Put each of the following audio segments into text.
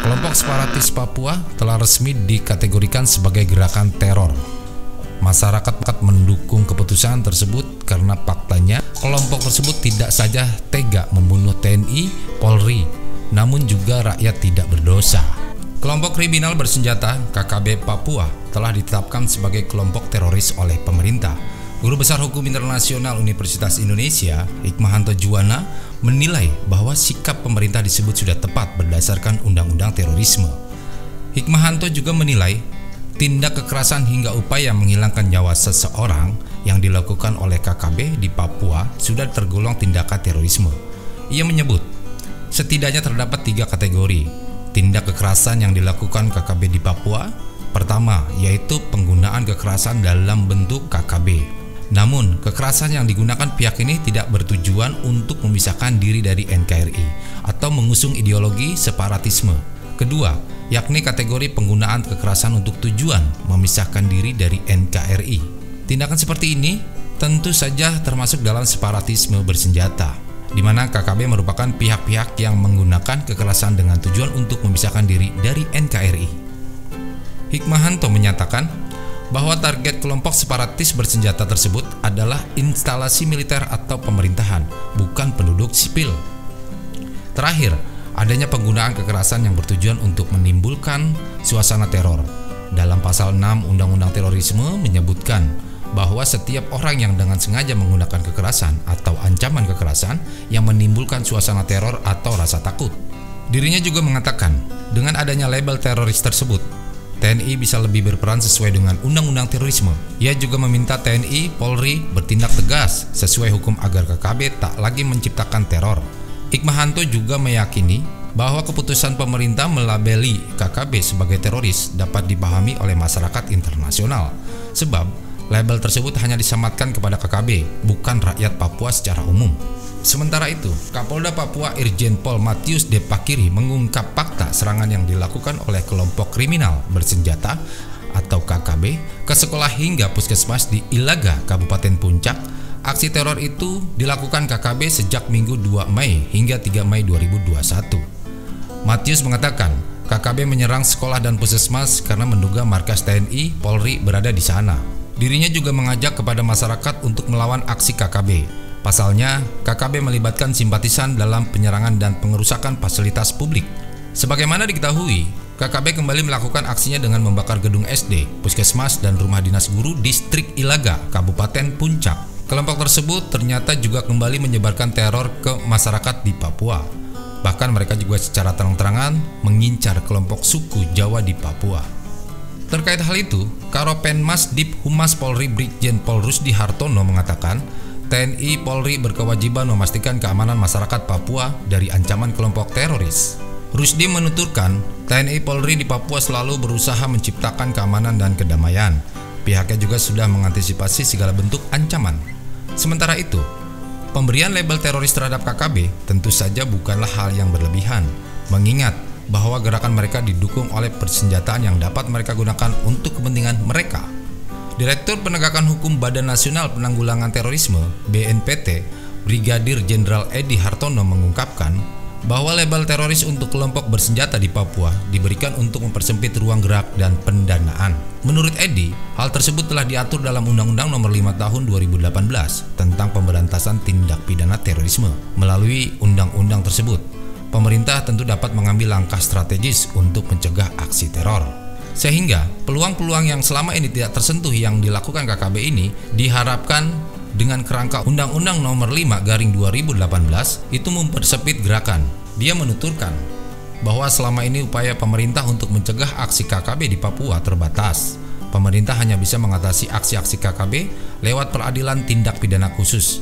Kelompok separatis Papua telah resmi dikategorikan sebagai gerakan teror. Masyarakat mendukung keputusan tersebut karena faktanya kelompok tersebut tidak saja tega membunuh TNI, Polri, namun juga rakyat tidak berdosa. Kelompok kriminal bersenjata KKB Papua telah ditetapkan sebagai kelompok teroris oleh pemerintah. Guru Besar Hukum Internasional Universitas Indonesia, Hikmahanto Juwana, menilai bahwa sikap pemerintah disebut sudah tepat berdasarkan Undang-Undang Terorisme. Hikmahanto juga menilai tindak kekerasan hingga upaya menghilangkan nyawa seseorang yang dilakukan oleh KKB di Papua sudah tergolong tindakan terorisme. Ia menyebut setidaknya terdapat 3 kategori tindak kekerasan yang dilakukan KKB di Papua. Pertama, yaitu penggunaan kekerasan dalam bentuk KKB. Namun, kekerasan yang digunakan pihak ini tidak bertujuan untuk memisahkan diri dari NKRI atau mengusung ideologi separatisme. Kedua, yakni kategori penggunaan kekerasan untuk tujuan memisahkan diri dari NKRI. Tindakan seperti ini tentu saja termasuk dalam separatisme bersenjata, di mana KKB merupakan pihak-pihak yang menggunakan kekerasan dengan tujuan untuk memisahkan diri dari NKRI. Hikmahanto menyatakan bahwa target kelompok separatis bersenjata tersebut adalah instalasi militer atau pemerintahan, bukan penduduk sipil. Terakhir, adanya penggunaan kekerasan yang bertujuan untuk menimbulkan suasana teror. Dalam pasal 6 Undang-Undang Terorisme menyebutkan bahwa setiap orang yang dengan sengaja menggunakan kekerasan atau ancaman kekerasan yang menimbulkan suasana teror atau rasa takut. Dirinya juga mengatakan, dengan adanya label teroris tersebut, TNI bisa lebih berperan sesuai dengan Undang-Undang Terorisme. Ia juga meminta TNI, Polri bertindak tegas sesuai hukum agar KKB tak lagi menciptakan teror. Hikmahanto juga meyakini bahwa keputusan pemerintah melabeli KKB sebagai teroris dapat dipahami oleh masyarakat internasional, sebab label tersebut hanya disematkan kepada KKB, bukan rakyat Papua secara umum. Sementara itu, Kapolda Papua Irjen Pol Matius D. Pakiri mengungkap fakta serangan yang dilakukan oleh kelompok kriminal bersenjata atau KKB ke sekolah hingga puskesmas di Ilaga, Kabupaten Puncak. Aksi teror itu dilakukan KKB sejak Minggu 2 Mei hingga 3 Mei 2021. Matius mengatakan KKB menyerang sekolah dan puskesmas karena menduga markas TNI, Polri berada di sana. Dirinya juga mengajak kepada masyarakat untuk melawan aksi KKB. Pasalnya, KKB melibatkan simpatisan dalam penyerangan dan pengerusakan fasilitas publik. Sebagaimana diketahui, KKB kembali melakukan aksinya dengan membakar gedung SD, puskesmas, dan rumah dinas guru distrik Ilaga, Kabupaten Puncak. Kelompok tersebut ternyata juga kembali menyebarkan teror ke masyarakat di Papua. Bahkan mereka juga secara terang-terangan mengincar kelompok suku Jawa di Papua. Terkait hal itu, Karopenmas Dip Humas Polri Brigjen Pol Rusdi Hartono mengatakan, TNI Polri berkewajiban memastikan keamanan masyarakat Papua dari ancaman kelompok teroris. Rusdi menuturkan, TNI Polri di Papua selalu berusaha menciptakan keamanan dan kedamaian. Pihaknya juga sudah mengantisipasi segala bentuk ancaman. Sementara itu, pemberian label teroris terhadap KKB tentu saja bukanlah hal yang berlebihan, mengingat bahwa gerakan mereka didukung oleh persenjataan yang dapat mereka gunakan untuk kepentingan mereka. Direktur Penegakan Hukum Badan Nasional Penanggulangan Terorisme (BNPT), Brigadir Jenderal Edi Hartono mengungkapkan bahwa label teroris untuk kelompok bersenjata di Papua diberikan untuk mempersempit ruang gerak dan pendanaan. Menurut Edi, hal tersebut telah diatur dalam Undang-Undang Nomor 5 Tahun 2018 tentang pemberantasan tindak pidana terorisme. Melalui undang-undang tersebut, pemerintah tentu dapat mengambil langkah strategis untuk mencegah aksi teror. Sehingga peluang-peluang yang selama ini tidak tersentuh yang dilakukan KKB ini diharapkan dengan kerangka Undang-Undang Nomor 5 2018 itu mempersempit gerakan. Dia menuturkan bahwa selama ini upaya pemerintah untuk mencegah aksi KKB di Papua terbatas. Pemerintah hanya bisa mengatasi aksi-aksi KKB lewat peradilan tindak pidana khusus.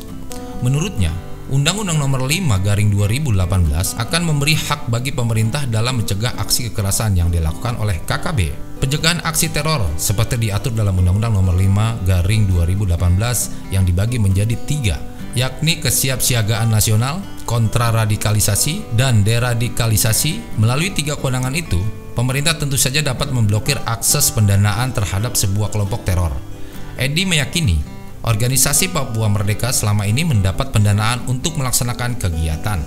Menurutnya, Undang-Undang Nomor 5 2018 akan memberi hak bagi pemerintah dalam mencegah aksi kekerasan yang dilakukan oleh KKB. Pencegahan aksi teror seperti diatur dalam Undang-Undang Nomor 5 2018 yang dibagi menjadi 3, yakni kesiapsiagaan nasional, kontraradikalisasi, dan deradikalisasi. Melalui 3 kewenangan itu, pemerintah tentu saja dapat memblokir akses pendanaan terhadap sebuah kelompok teror. Edi meyakini organisasi Papua Merdeka selama ini mendapat pendanaan untuk melaksanakan kegiatan.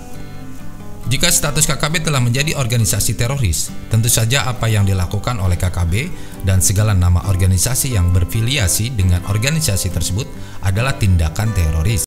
Jika status KKB telah menjadi organisasi teroris, tentu saja apa yang dilakukan oleh KKB dan segala nama organisasi yang berfiliasi dengan organisasi tersebut adalah tindakan teroris.